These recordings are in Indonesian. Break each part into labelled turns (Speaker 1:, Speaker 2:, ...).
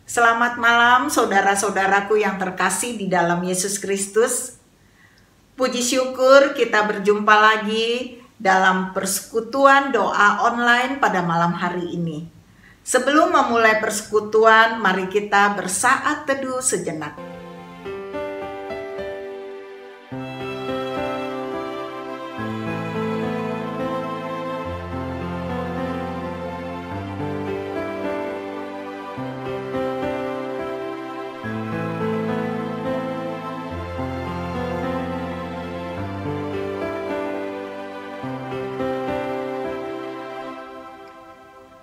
Speaker 1: Selamat malam saudara-saudaraku yang terkasih di dalam Yesus Kristus. Puji syukur kita berjumpa lagi dalam persekutuan doa online pada malam hari ini. Sebelum memulai persekutuan, mari kita bersaat teduh sejenak.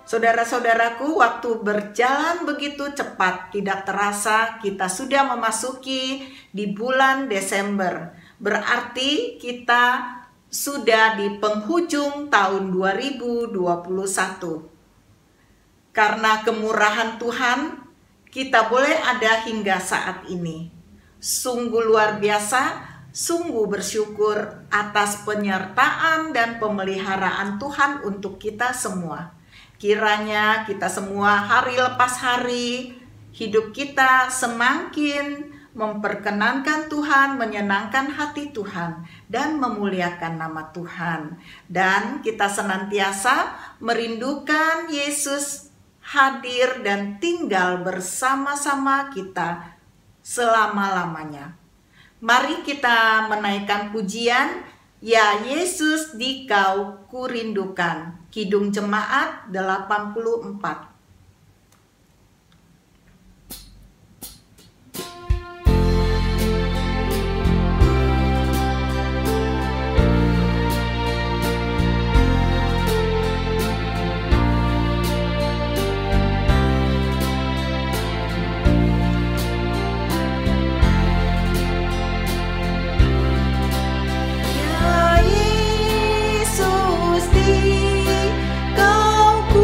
Speaker 1: Saudara-saudaraku, waktu berjalan begitu cepat, tidak terasa kita sudah memasuki di bulan Desember. Berarti kita sudah di penghujung tahun 2021. Karena kemurahan Tuhan, kita boleh ada hingga saat ini. Sungguh luar biasa, sungguh bersyukur atas penyertaan dan pemeliharaan Tuhan untuk kita semua. Kiranya kita semua hari lepas hari, hidup kita semakin memperkenankan Tuhan, menyenangkan hati Tuhan, dan memuliakan nama Tuhan. Dan kita senantiasa merindukan Yesus hadir dan tinggal bersama-sama kita selama-lamanya. Mari kita menaikkan pujian, Ya Yesus Dikau Kurindukan. Kidung Jemaat 84.
Speaker 2: Ku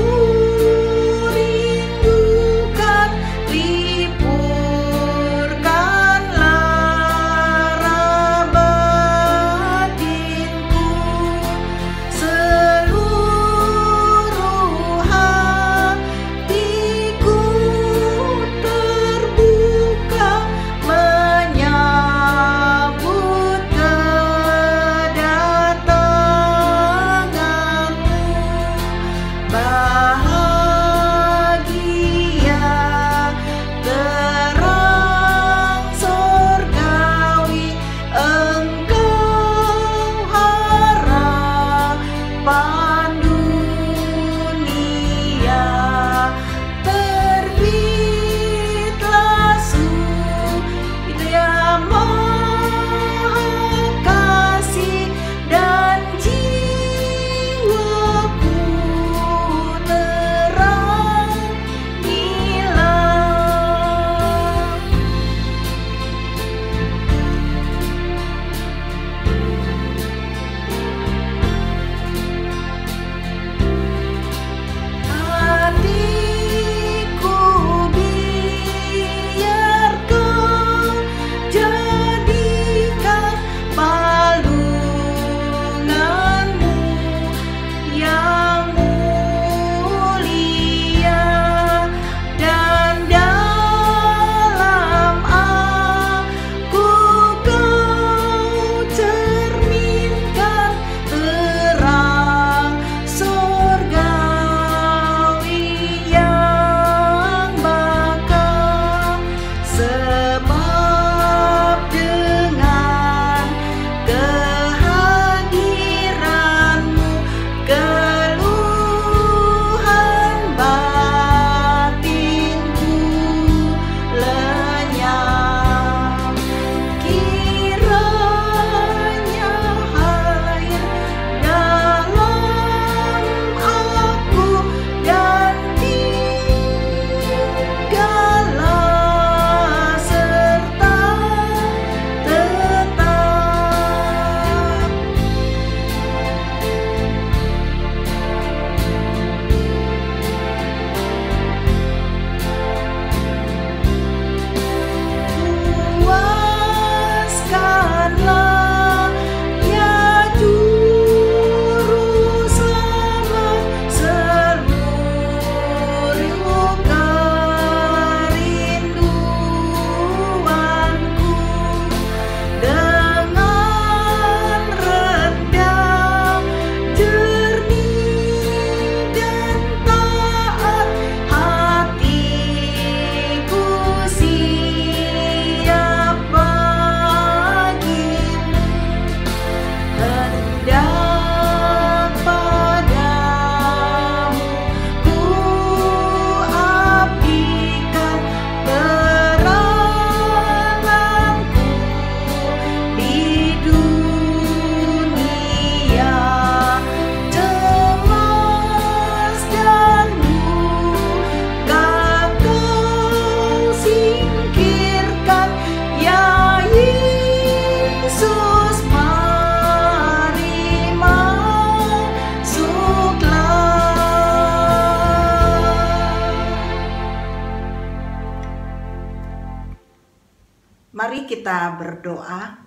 Speaker 1: Mari kita berdoa.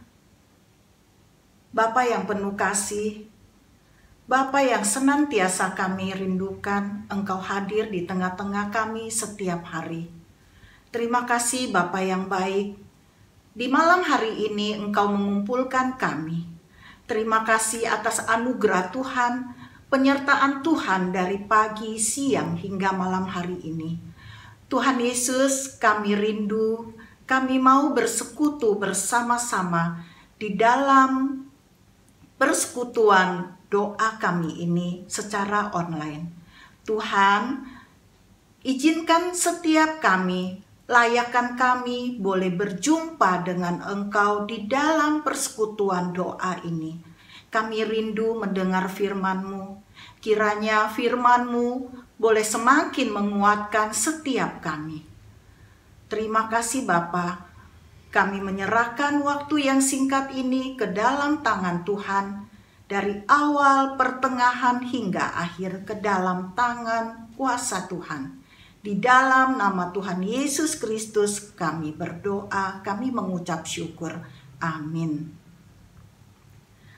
Speaker 1: Bapa yang penuh kasih, Bapa yang senantiasa kami rindukan, Engkau hadir di tengah-tengah kami setiap hari. Terima kasih Bapa yang baik. Di malam hari ini Engkau mengumpulkan kami. Terima kasih atas anugerah Tuhan, penyertaan Tuhan dari pagi, siang, hingga malam hari ini. Tuhan Yesus, kami rindu, kami mau bersekutu bersama-sama di dalam persekutuan doa kami ini secara online. Tuhan, izinkan setiap kami, layakkan kami boleh berjumpa dengan Engkau di dalam persekutuan doa ini. Kami rindu mendengar firman-Mu. Kiranya firman-Mu boleh semakin menguatkan setiap kami. Terima kasih Bapa. Kami menyerahkan waktu yang singkat ini ke dalam tangan Tuhan. Dari awal, pertengahan, hingga akhir ke dalam tangan kuasa Tuhan. Di dalam nama Tuhan Yesus Kristus kami berdoa, kami mengucap syukur. Amin.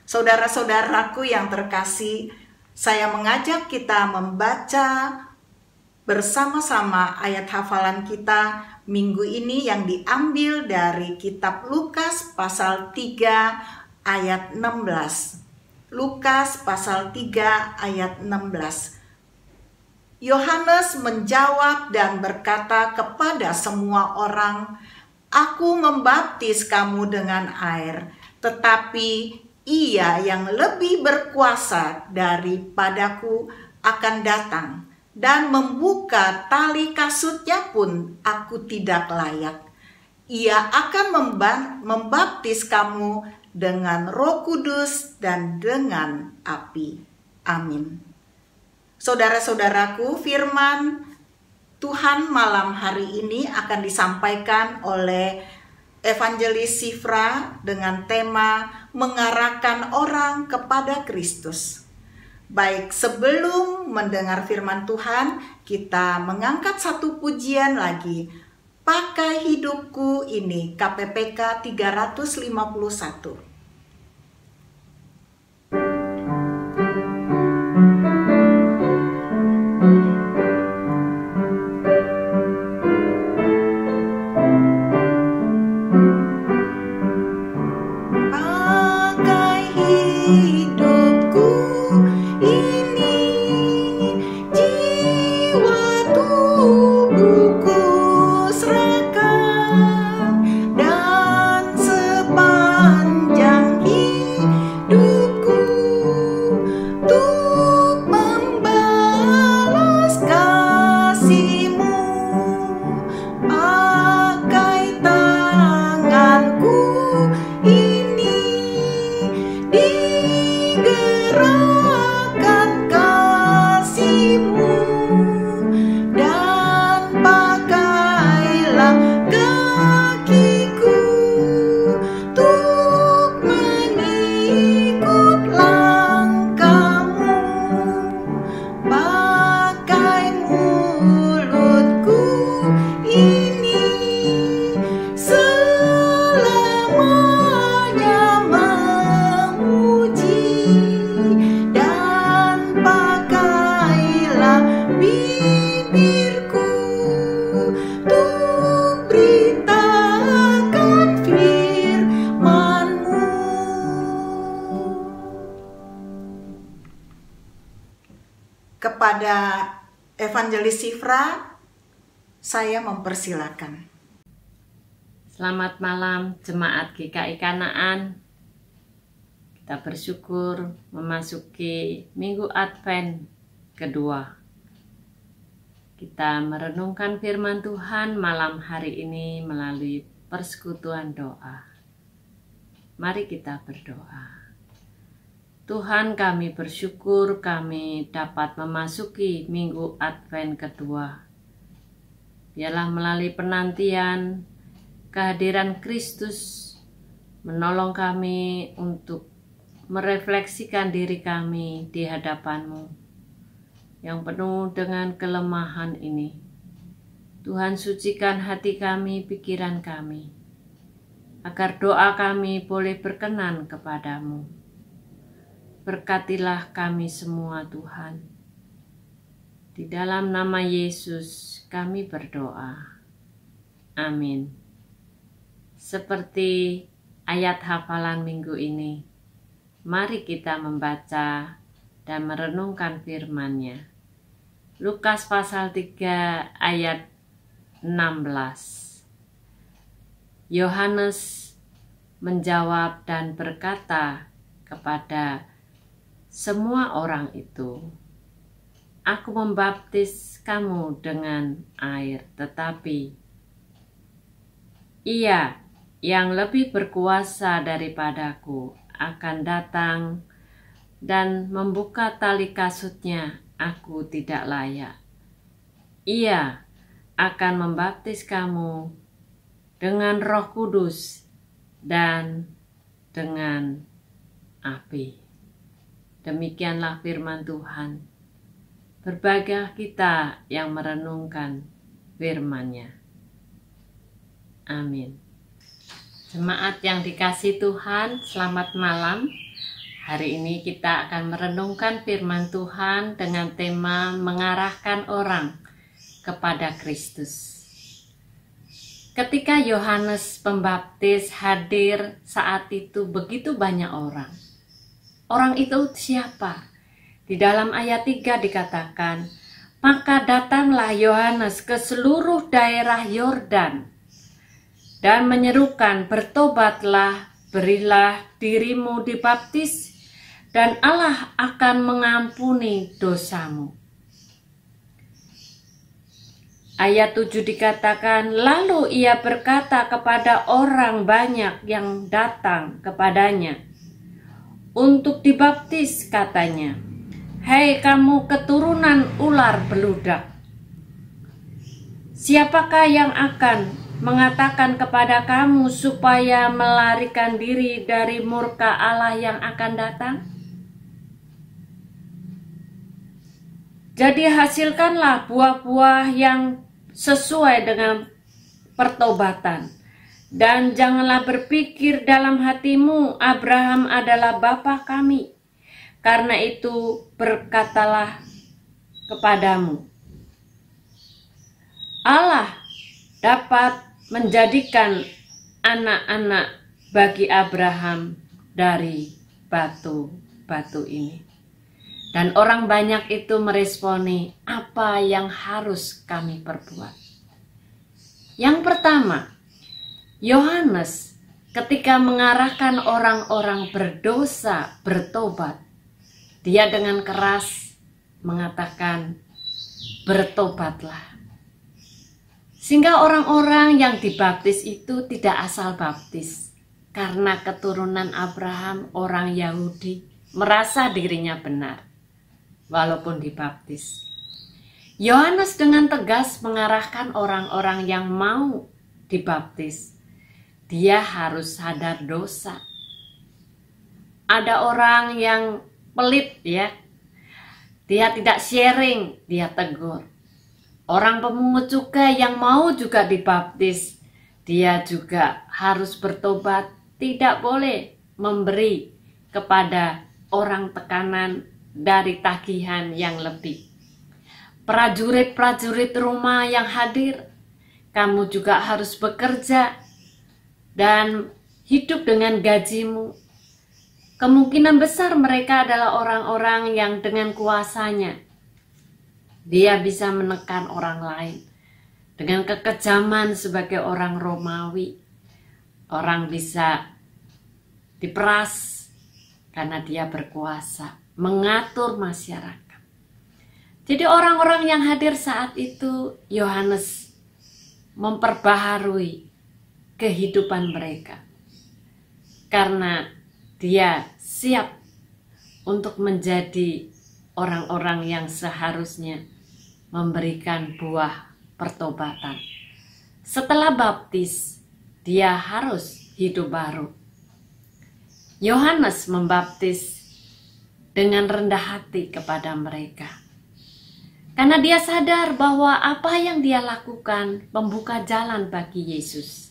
Speaker 1: Saudara-saudaraku yang terkasih, saya mengajak kita membaca bersama-sama ayat hafalan kita minggu ini yang diambil dari kitab Lukas pasal 3 ayat 16. Lukas pasal 3 ayat 16. Yohanes menjawab dan berkata kepada semua orang, "Aku membaptis kamu dengan air, tetapi Ia yang lebih berkuasa daripadaku akan datang, dan membuka tali kasutnya pun aku tidak layak. Ia akan membaptis kamu dengan Roh Kudus dan dengan api." Amin. Saudara-saudaraku, firman Tuhan malam hari ini akan disampaikan oleh Evangelis Sifra dengan tema mengarahkan orang kepada Kristus. Baik, sebelum mendengar firman Tuhan, kita mengangkat satu pujian lagi. Pakai hidupku ini, KPPK 351. Kepada Evangelis Sifra, saya mempersilakan.
Speaker 2: Selamat malam jemaat GKI Kanaan. Kita bersyukur memasuki Minggu Advent kedua. Kita merenungkan firman Tuhan malam hari ini melalui persekutuan doa. Mari kita berdoa. Tuhan, kami bersyukur kami dapat memasuki Minggu Advent kedua. Biarlah melalui penantian kehadiran Kristus menolong kami untuk merefleksikan diri kami di hadapan-Mu yang penuh dengan kelemahan ini. Tuhan, sucikan hati kami, pikiran kami. agar doa kami boleh berkenan kepadamu. Berkatilah kami semua Tuhan. Di dalam nama Yesus kami berdoa. Amin. Seperti ayat hafalan minggu ini, mari kita membaca dan merenungkan firman-Nya. Lukas pasal 3 ayat 16. Yohanes menjawab dan berkata kepada semua orang itu, "Aku membaptis kamu dengan air, tetapi Ia yang lebih berkuasa daripadaku akan datang dan membuka tali kasutnya. Aku tidak layak. Ia akan membaptis kamu dengan Roh Kudus dan dengan api." Demikianlah firman Tuhan. Berbahagia kita yang merenungkan firman-Nya. Amin. Jemaat yang dikasihi Tuhan, selamat malam. Hari ini kita akan merenungkan firman Tuhan dengan tema mengarahkan orang kepada Kristus. Ketika Yohanes Pembaptis hadir saat itu, begitu banyak orang. Orang itu siapa? Di dalam ayat 3 dikatakan, "Maka datanglah Yohanes ke seluruh daerah Yordan dan menyerukan, bertobatlah, berilah dirimu dibaptis, dan Allah akan mengampuni dosamu." Ayat 7 dikatakan, "Lalu ia berkata kepada orang banyak yang datang kepadanya untuk dibaptis, katanya, 'Hei kamu keturunan ular beludak, siapakah yang akan mengatakan kepada kamu supaya melarikan diri dari murka Allah yang akan datang?' Jadi hasilkanlah buah-buah yang sesuai dengan pertobatan. Dan janganlah berpikir dalam hatimu, Abraham adalah bapa kami. Karena itu berkatalah kepadamu, Allah dapat menjadikan anak-anak bagi Abraham dari batu-batu ini." Dan orang banyak itu meresponi, apa yang harus kami perbuat? Yang pertama, Yohanes ketika mengarahkan orang-orang berdosa bertobat, dia dengan keras mengatakan, "Bertobatlah." Sehingga orang-orang yang dibaptis itu tidak asal baptis. Karena keturunan Abraham, orang Yahudi, merasa dirinya benar walaupun dibaptis. Yohanes dengan tegas mengarahkan orang-orang yang mau dibaptis. Dia harus sadar dosa. Ada orang yang pelit ya. Dia tidak sharing, dia tegur. Orang pemungut cukai yang mau juga dibaptis, dia juga harus bertobat, tidak boleh memberi kepada orang tekanan dari tagihan yang lebih. Prajurit-prajurit rumah yang hadir, kamu juga harus bekerja dan hidup dengan gajimu. Kemungkinan besar mereka adalah orang-orang yang dengan kuasanya dia bisa menekan orang lain dengan kekejaman sebagai orang Romawi. Orang bisa diperas karena dia berkuasa, mengatur masyarakat. Jadi orang-orang yang hadir saat itu, Yohanes memperbaharui kehidupan mereka. Karena dia siap untuk menjadi orang-orang yang seharusnya memberikan buah pertobatan. Setelah baptis, dia harus hidup baru. Yohanes membaptis dengan rendah hati kepada mereka. Karena dia sadar bahwa apa yang dia lakukan membuka jalan bagi Yesus.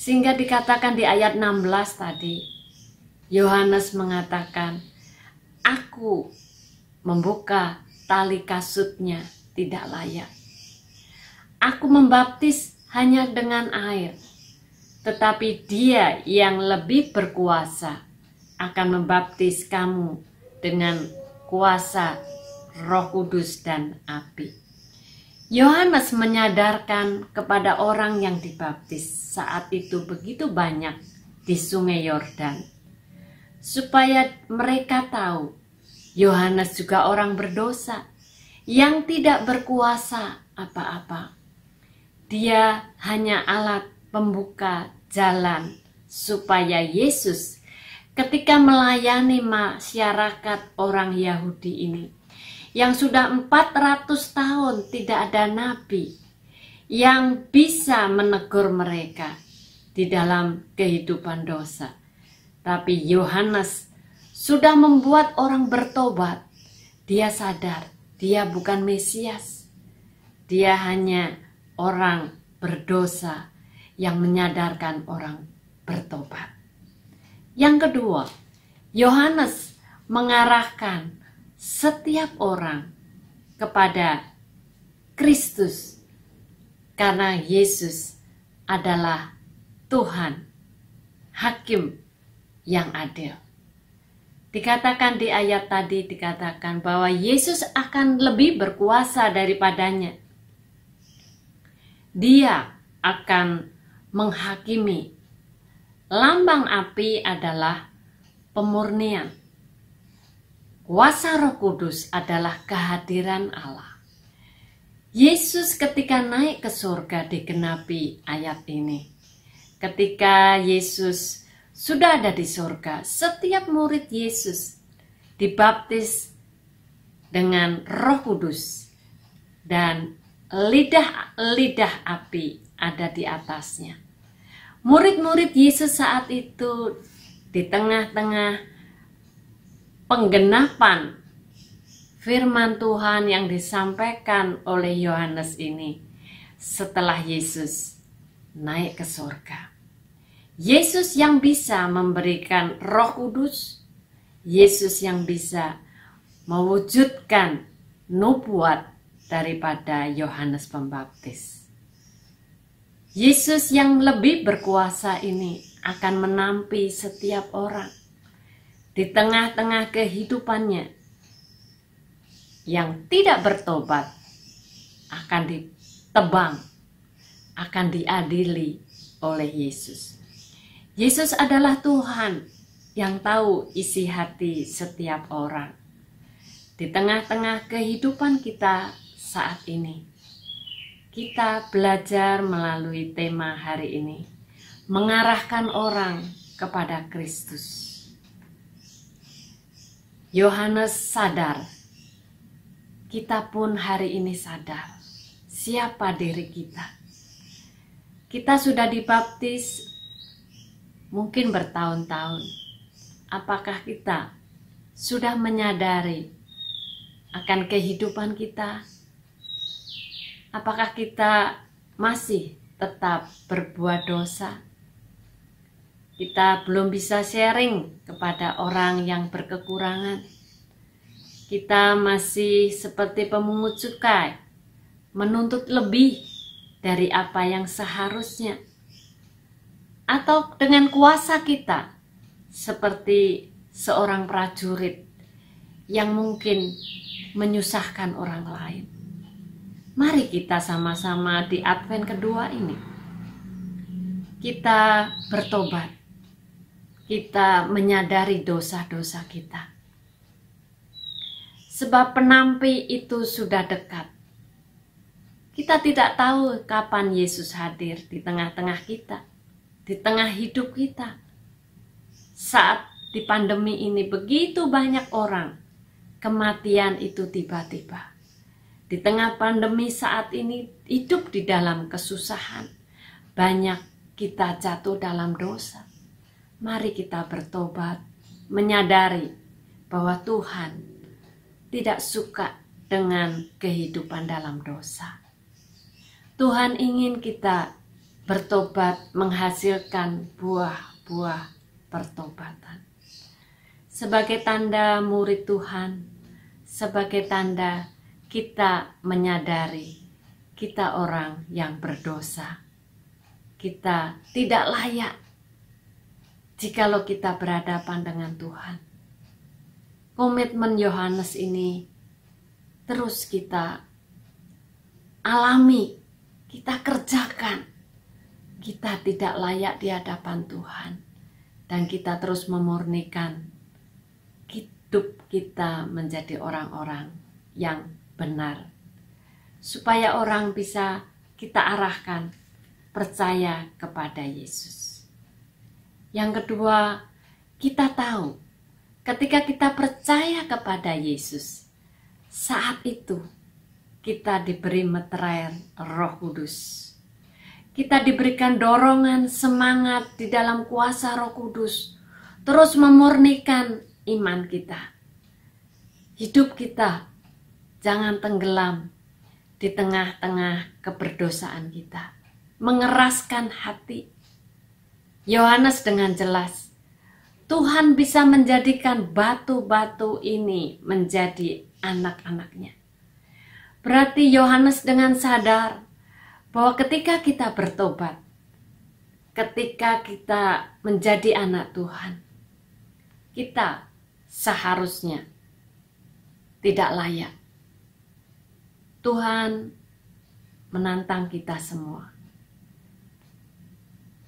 Speaker 2: Sehingga dikatakan di ayat 16 tadi, Yohanes mengatakan, aku membuka tali kasutnya tidak layak. Aku membaptis hanya dengan air, tetapi Dia yang lebih berkuasa akan membaptis kamu dengan kuasa Roh Kudus dan api. Yohanes menyadarkan kepada orang yang dibaptis saat itu begitu banyak di Sungai Yordan, supaya mereka tahu Yohanes juga orang berdosa yang tidak berkuasa apa-apa. Dia hanya alat pembuka jalan supaya Yesus ketika melayani masyarakat orang Yahudi ini, yang sudah 400 tahun tidak ada nabi yang bisa menegur mereka di dalam kehidupan dosa. Tapi Yohanes sudah membuat orang bertobat. Dia sadar dia bukan Mesias. Dia hanya orang berdosa yang menyadarkan orang bertobat. Yang kedua, Yohanes mengarahkan setiap orang kepada Kristus karena Yesus adalah Tuhan, Hakim yang adil. Dikatakan di ayat tadi, dikatakan bahwa Yesus akan lebih berkuasa daripadanya. Dia akan menghakimi. Lambang api adalah pemurnian. Kuasa Roh Kudus adalah kehadiran Allah. Yesus ketika naik ke surga digenapi ayat ini. Ketika Yesus sudah ada di surga, setiap murid Yesus dibaptis dengan Roh Kudus dan lidah api ada di atasnya. Murid-murid Yesus saat itu di tengah-tengah penggenapan firman Tuhan yang disampaikan oleh Yohanes ini setelah Yesus naik ke surga. Yesus yang bisa memberikan Roh Kudus, Yesus yang bisa mewujudkan nubuat daripada Yohanes Pembaptis. Yesus yang lebih berkuasa ini akan menampi setiap orang di tengah-tengah kehidupannya yang tidak bertobat, akan ditebang, akan diadili oleh Yesus. Yesus adalah Tuhan yang tahu isi hati setiap orang. Di tengah-tengah kehidupan kita saat ini, kita belajar melalui tema hari ini, mengarahkan orang kepada Kristus. Yohanes sadar, kita pun hari ini sadar siapa diri kita. Kita sudah dibaptis mungkin bertahun-tahun. Apakah kita sudah menyadari akan kehidupan kita? Apakah kita masih tetap berbuat dosa? Kita belum bisa sharing kepada orang yang berkekurangan. Kita masih seperti pemungut cukai, menuntut lebih dari apa yang seharusnya. Atau dengan kuasa kita, seperti seorang prajurit yang mungkin menyusahkan orang lain. Mari kita sama-sama di Advent kedua ini, kita bertobat, kita menyadari dosa-dosa kita. Sebab penampi itu sudah dekat. Kita tidak tahu kapan Yesus hadir di tengah-tengah kita, di tengah hidup kita. Saat di pandemi ini begitu banyak orang, kematian itu tiba-tiba. Di tengah pandemi saat ini hidup di dalam kesusahan, banyak kita jatuh dalam dosa. Mari kita bertobat, menyadari bahwa Tuhan tidak suka dengan kehidupan dalam dosa. Tuhan ingin kita bertobat menghasilkan buah-buah pertobatan. Sebagai tanda murid Tuhan, sebagai tanda kita menyadari kita orang yang berdosa. Kita tidak layak jikalau kita berhadapan dengan Tuhan. Komitmen Yohanes ini terus kita alami, kita kerjakan. Kita tidak layak di hadapan Tuhan. Dan kita terus memurnikan hidup kita menjadi orang-orang yang benar. Supaya orang bisa kita arahkan percaya kepada Yesus. Yang kedua, kita tahu ketika kita percaya kepada Yesus, saat itu kita diberi meterai Roh Kudus. Kita diberikan dorongan semangat di dalam kuasa Roh Kudus, terus memurnikan iman kita. Hidup kita jangan tenggelam di tengah-tengah keberdosaan kita. Mengeraskan hati. Yohanes dengan jelas, Tuhan bisa menjadikan batu-batu ini menjadi anak-anaknya. Berarti Yohanes dengan sadar bahwa ketika kita bertobat, ketika kita menjadi anak Tuhan, kita seharusnya tidak layak. Tuhan menantang kita semua.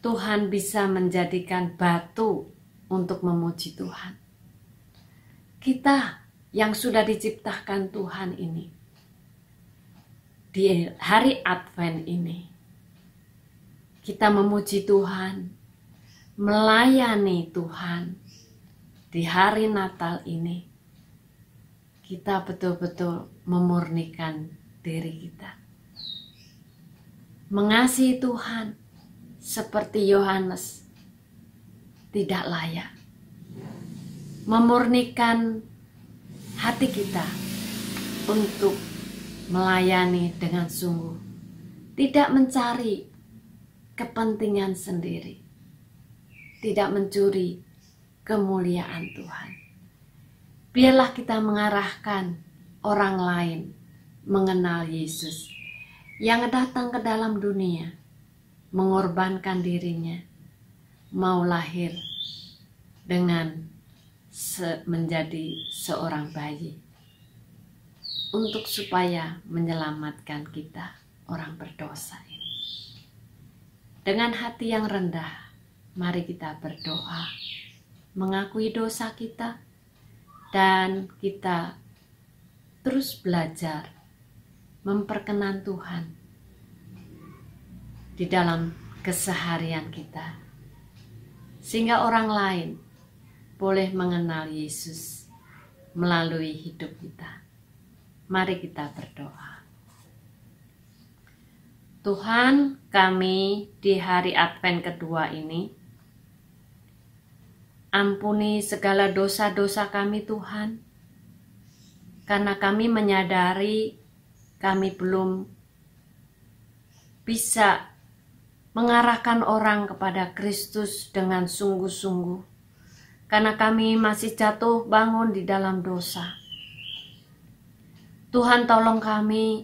Speaker 2: Tuhan bisa menjadikan batu untuk memuji Tuhan. Kita yang sudah diciptakan Tuhan ini, di hari Advent ini, kita memuji Tuhan, melayani Tuhan. Di hari Natal ini, kita betul-betul memurnikan diri kita. Mengasihi Tuhan seperti Yohanes tidak layak. Memurnikan hati kita untuk melayani dengan sungguh, tidak mencari kepentingan sendiri, tidak mencuri kemuliaan Tuhan. Biarlah kita mengarahkan orang lain mengenal Yesus yang datang ke dalam dunia, mengorbankan dirinya, mau lahir dengan menjadi seorang bayi, untuk supaya menyelamatkan kita orang berdosa ini. Dengan hati yang rendah, mari kita berdoa, mengakui dosa kita, dan kita terus belajar memperkenan Tuhan di dalam keseharian kita, sehingga orang lain boleh mengenal Yesus melalui hidup kita. Mari kita berdoa. Tuhan, kami di hari Advent kedua ini, ampuni segala dosa-dosa kami Tuhan, karena kami menyadari kami belum bisa mengarahkan orang kepada Kristus dengan sungguh-sungguh, karena kami masih jatuh bangun di dalam dosa. Tuhan, tolong kami,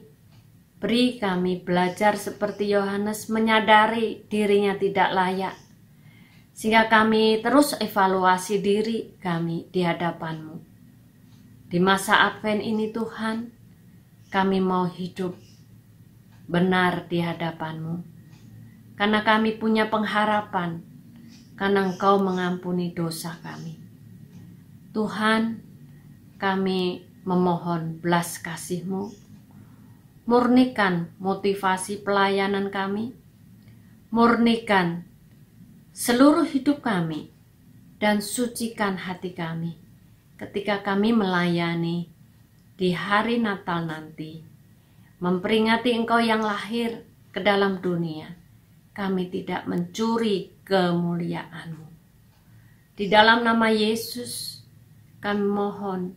Speaker 2: beri kami belajar seperti Yohanes menyadari dirinya tidak layak, sehingga kami terus evaluasi diri kami di hadapan-Mu. Di masa Advent ini Tuhan, kami mau hidup benar di hadapan-Mu, karena kami punya pengharapan, karena Engkau mengampuni dosa kami. Tuhan, kami memohon belas kasih-Mu, murnikan motivasi pelayanan kami, murnikan seluruh hidup kami, dan sucikan hati kami ketika kami melayani di hari Natal nanti, memperingati Engkau yang lahir ke dalam dunia. Kami tidak mencuri kemuliaan-Mu. Di dalam nama Yesus, kami mohon,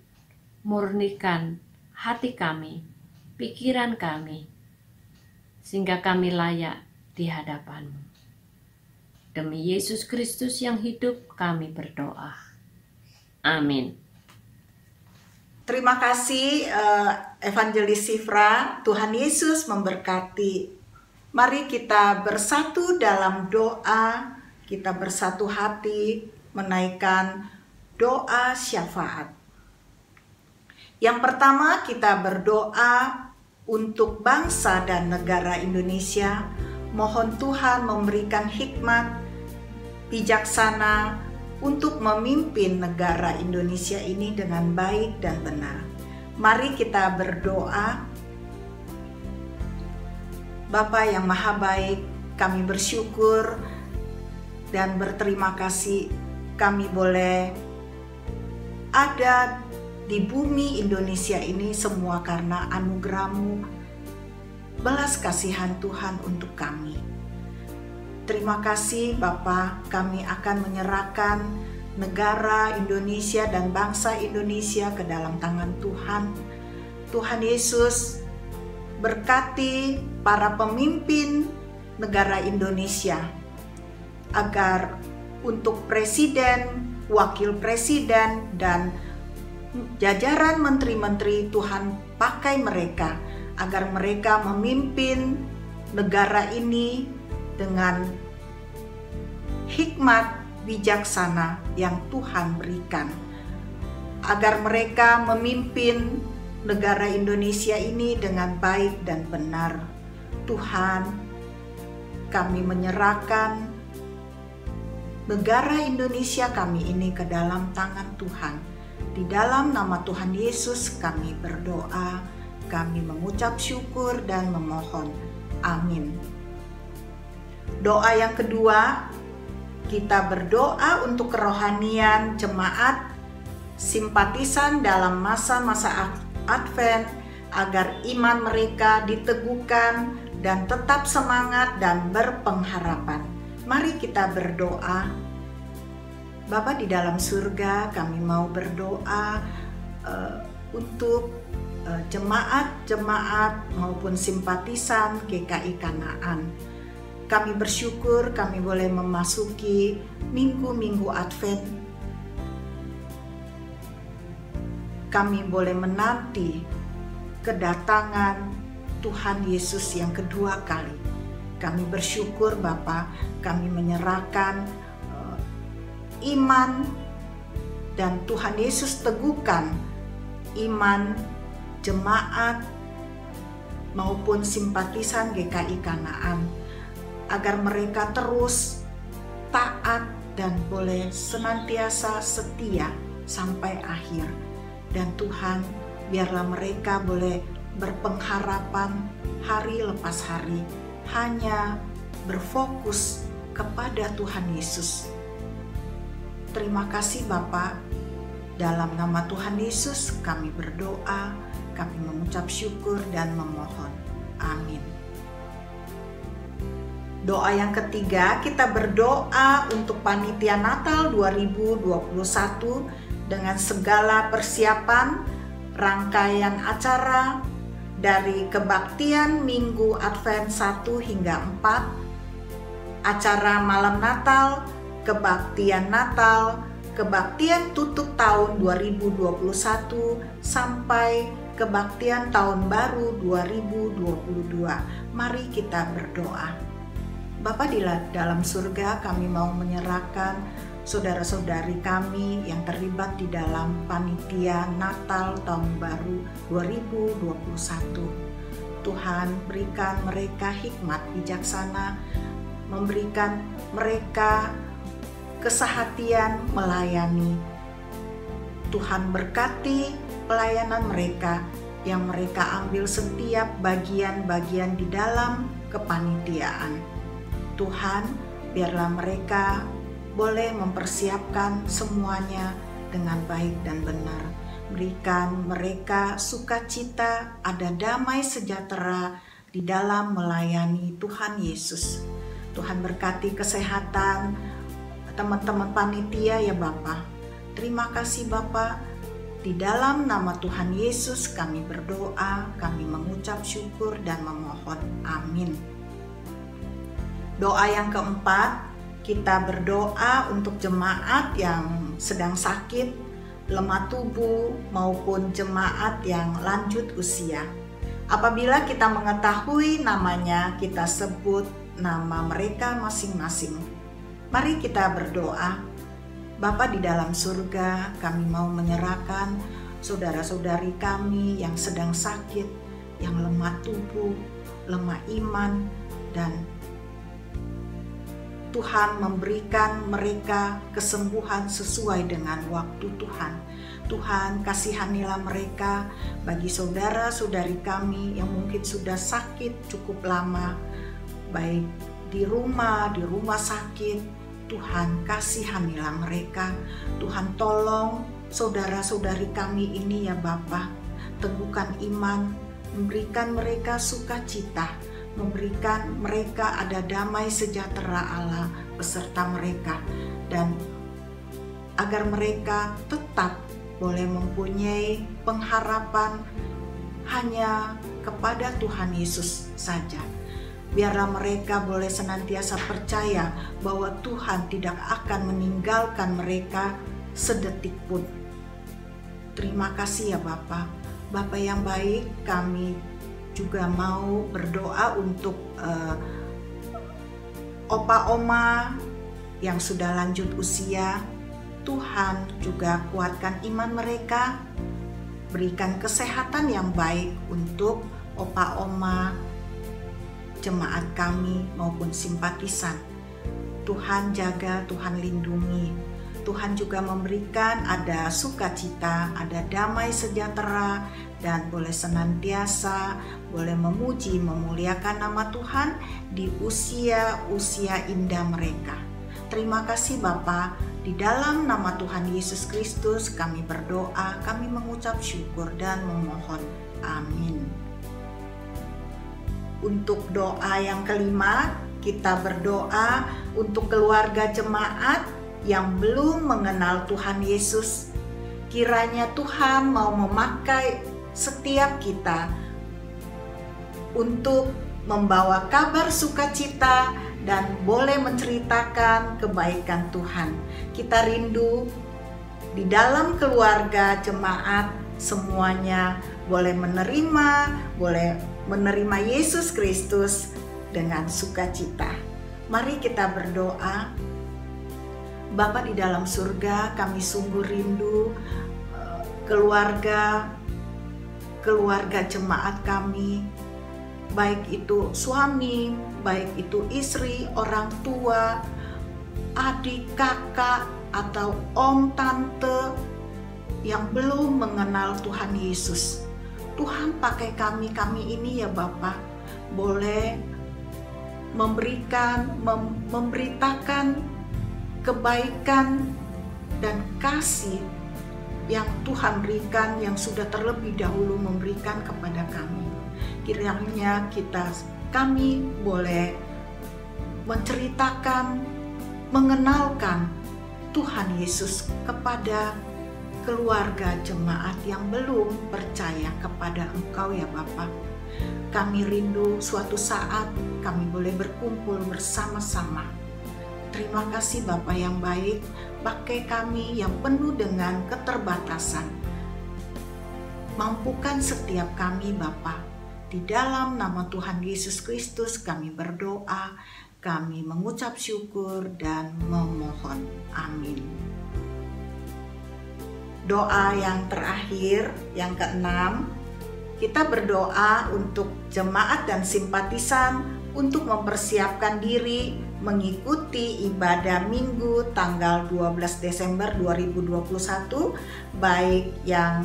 Speaker 2: murnikan hati kami, pikiran kami, sehingga kami layak di hadapan-Mu. Demi Yesus Kristus yang hidup, kami berdoa. Amin.
Speaker 1: Terima kasih Evangelis Sifra. Tuhan Yesus memberkati. Mari kita bersatu dalam doa, kita bersatu hati menaikkan doa syafaat. Yang pertama, kita berdoa untuk bangsa dan negara Indonesia. Mohon Tuhan memberikan hikmat, bijaksana untuk memimpin negara Indonesia ini dengan baik dan benar. Mari kita berdoa. Bapa yang Maha Baik, kami bersyukur dan berterima kasih kami boleh ada di bumi Indonesia ini semua karena anugerah-Mu, belas kasihan Tuhan untuk kami. Terima kasih Bapa, kami akan menyerahkan negara Indonesia dan bangsa Indonesia ke dalam tangan Tuhan. Tuhan Yesus, berkati para pemimpin negara Indonesia agar untuk presiden, wakil presiden, dan jajaran menteri-menteri Tuhan pakai mereka agar mereka memimpin negara ini dengan hikmat bijaksana yang Tuhan berikan, agar mereka memimpin negara Indonesia ini dengan baik dan benar. Tuhan, kami menyerahkan negara Indonesia kami ini ke dalam tangan Tuhan. Di dalam nama Tuhan Yesus kami berdoa, kami mengucap syukur dan memohon. Amin. Doa yang kedua, kita berdoa untuk kerohanian jemaat simpatisan dalam masa-masa Advent agar iman mereka diteguhkan dan tetap semangat dan berpengharapan. Mari kita berdoa. Bapa di dalam surga, kami mau berdoa untuk jemaat-jemaat maupun simpatisan GKI Kanaan. Kami bersyukur kami boleh memasuki minggu-minggu Advent. Kami boleh menanti kedatangan Tuhan Yesus yang kedua kali. Kami bersyukur Bapa, kami menyerahkan iman dan Tuhan Yesus teguhkan iman jemaat maupun simpatisan GKI Kanaan agar mereka terus taat dan boleh senantiasa setia sampai akhir. Dan Tuhan, biarlah mereka boleh berpengharapan hari lepas hari, hanya berfokus kepada Tuhan Yesus. Terima kasih Bapa. Dalam nama Tuhan Yesus kami berdoa, kami mengucap syukur dan memohon. Amin. Doa yang ketiga, kita berdoa untuk Panitia Natal 2021 dengan segala persiapan rangkaian acara dari kebaktian Minggu Advent 1 hingga 4, acara malam Natal, kebaktian Natal, kebaktian tutup tahun 2021 sampai kebaktian tahun baru 2022. Mari kita berdoa. Bapa di dalam surga, kami mau menyerahkan saudara-saudari kami yang terlibat di dalam panitia Natal Tahun Baru 2021. Tuhan, berikan mereka hikmat bijaksana, memberikan mereka kesehatian melayani. Tuhan berkati pelayanan mereka yang mereka ambil setiap bagian-bagian di dalam kepanitiaan. Tuhan, biarlah mereka boleh mempersiapkan semuanya dengan baik dan benar. Berikan mereka sukacita, ada damai sejahtera di dalam melayani Tuhan Yesus. Tuhan berkati kesehatan teman-teman panitia ya Bapa. Terima kasih Bapa. Di dalam nama Tuhan Yesus kami berdoa, kami mengucap syukur dan memohon. Amin. Doa yang keempat, Kita berdoa untuk jemaat yang sedang sakit, lemah tubuh, maupun jemaat yang lanjut usia. Apabila kita mengetahui namanya, kita sebut nama mereka masing-masing. Mari kita berdoa. Bapa di dalam surga, kami mau menyerahkan saudara-saudari kami yang sedang sakit, yang lemah tubuh, lemah iman, dan Tuhan memberikan mereka kesembuhan sesuai dengan waktu Tuhan. Tuhan, kasihanilah mereka. Bagi saudara-saudari kami yang mungkin sudah sakit cukup lama, baik di rumah sakit, Tuhan kasihanilah mereka. Tuhan tolong saudara-saudari kami ini ya Bapa, teguhkan iman, memberikan mereka sukacita, memberikan mereka ada damai sejahtera Allah beserta mereka, dan agar mereka tetap boleh mempunyai pengharapan hanya kepada Tuhan Yesus saja. Biarlah mereka boleh senantiasa percaya bahwa Tuhan tidak akan meninggalkan mereka sedetik pun. Terima kasih ya Bapa. Bapa yang baik, kami juga mau berdoa untuk opa-oma yang sudah lanjut usia. Tuhan juga kuatkan iman mereka, berikan kesehatan yang baik untuk opa-oma, jemaat kami maupun simpatisan. Tuhan jaga, Tuhan lindungi. Tuhan juga memberikan ada sukacita, ada damai sejahtera, dan boleh senantiasa boleh memuji, memuliakan nama Tuhan di usia-usia indah mereka. Terima kasih Bapa, di dalam nama Tuhan Yesus Kristus kami berdoa, kami mengucap syukur dan memohon. Amin. Untuk doa yang kelima, kita berdoa untuk keluarga jemaat yang belum mengenal Tuhan Yesus. Kiranya Tuhan mau memakai setiap kita untuk membawa kabar sukacita dan boleh menceritakan kebaikan Tuhan. Kita rindu di dalam keluarga jemaat semuanya boleh menerima Yesus Kristus dengan sukacita. Mari kita berdoa. Bapa di dalam surga, kami sungguh rindu keluarga jemaat kami, baik itu suami, baik itu istri, orang tua, adik, kakak, atau om, tante yang belum mengenal Tuhan Yesus. Tuhan pakai kami ini ya Bapa, boleh memberitakan kebaikan dan kasih yang Tuhan berikan, yang sudah terlebih dahulu memberikan kepada kami. Kiranya kami boleh menceritakan, mengenalkan Tuhan Yesus kepada keluarga jemaat yang belum percaya kepada Engkau ya Bapa. Kami rindu suatu saat kami boleh berkumpul bersama-sama. Terima kasih Bapa yang baik, pakai kami yang penuh dengan keterbatasan. Mampukan setiap kami Bapa. Di dalam nama Tuhan Yesus Kristus kami berdoa, kami mengucap syukur dan memohon. Amin. Doa yang terakhir, yang keenam, kita berdoa untuk jemaat dan simpatisan untuk mempersiapkan diri mengikuti ibadah Minggu tanggal 12 Desember 2021, baik yang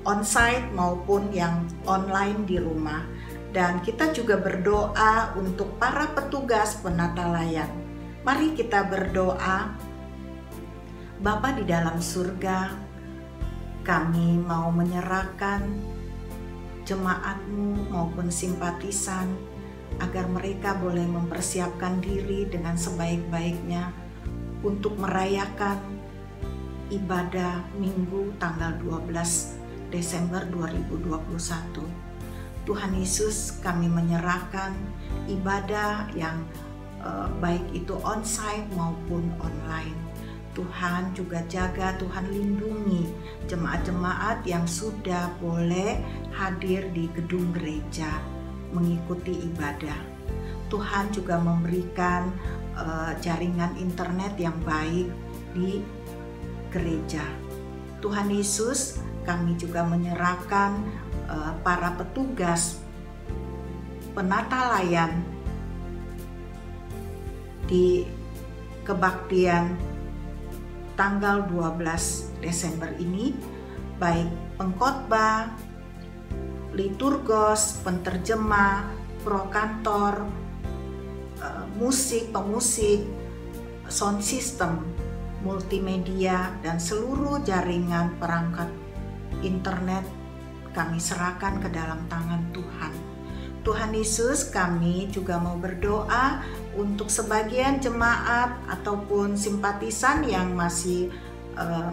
Speaker 1: onsite maupun yang online di rumah. Dan kita juga berdoa untuk para petugas penata layan. Mari kita berdoa. Bapa di dalam surga, kami mau menyerahkan jemaat-Mu maupun simpatisan agar mereka boleh mempersiapkan diri dengan sebaik-baiknya untuk merayakan ibadah Minggu tanggal 12 Desember 2021. Tuhan Yesus, kami menyerahkan ibadah yang baik itu onsite maupun online. Tuhan juga jaga, Tuhan lindungi jemaat-jemaat yang sudah boleh hadir di gedung gereja mengikuti ibadah. Tuhan juga memberikan jaringan internet yang baik di gereja. Tuhan Yesus, kami juga menyerahkan para petugas penata layan di kebaktian tanggal 12 Desember ini, baik pengkhotbah, liturgos, penterjemah, prokantor, musik, pemusik, sound system, multimedia, dan seluruh jaringan perangkat internet kami serahkan ke dalam tangan Tuhan. Tuhan Yesus, kami juga mau berdoa untuk sebagian jemaat ataupun simpatisan yang masih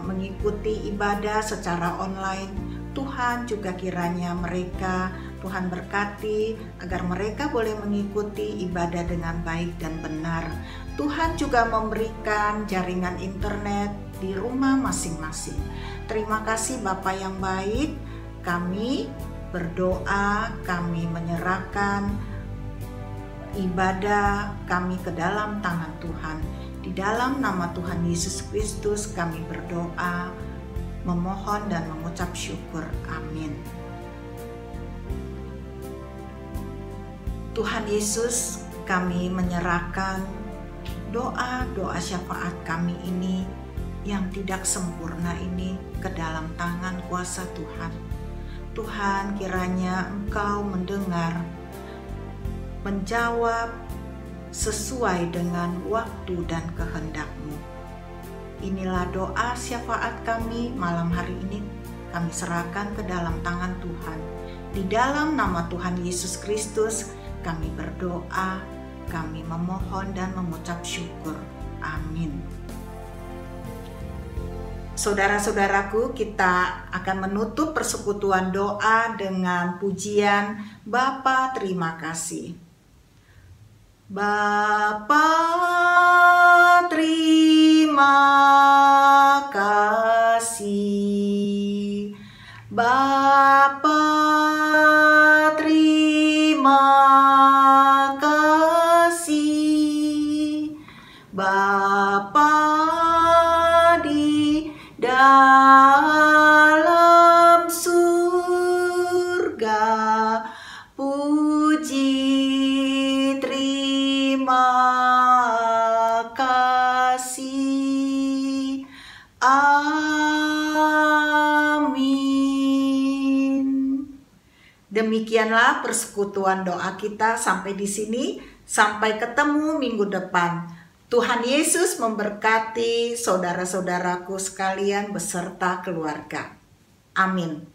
Speaker 1: mengikuti ibadah secara online. Tuhan juga kiranya mereka, Tuhan berkati agar mereka boleh mengikuti ibadah dengan baik dan benar. Tuhan juga memberikan jaringan internet di rumah masing-masing. Terima kasih Bapa yang baik, kami berdoa, kami menyerahkan ibadah kami ke dalam tangan Tuhan. Di dalam nama Tuhan Yesus Kristus kami berdoa, memohon dan mengucap syukur. Amin. Tuhan Yesus, kami menyerahkan doa-doa syafaat kami ini yang tidak sempurna ini ke dalam tangan kuasa Tuhan. Tuhan, kiranya Engkau mendengar, menjawab sesuai dengan waktu dan kehendak-Mu. Inilah doa syafaat kami malam hari ini, kami serahkan ke dalam tangan Tuhan. Di dalam nama Tuhan Yesus Kristus kami berdoa, kami memohon dan mengucap syukur. Amin. Saudara-saudaraku, kita akan menutup persekutuan doa dengan pujian Bapa terima kasih. Bapa terima kasih. Bapa terima kasih. Bapa di dalam surga, puji terima kasih. Amin. Demikianlah persekutuan doa kita sampai di sini. Sampai ketemu minggu depan. Tuhan Yesus memberkati saudara-saudaraku sekalian beserta keluarga. Amin.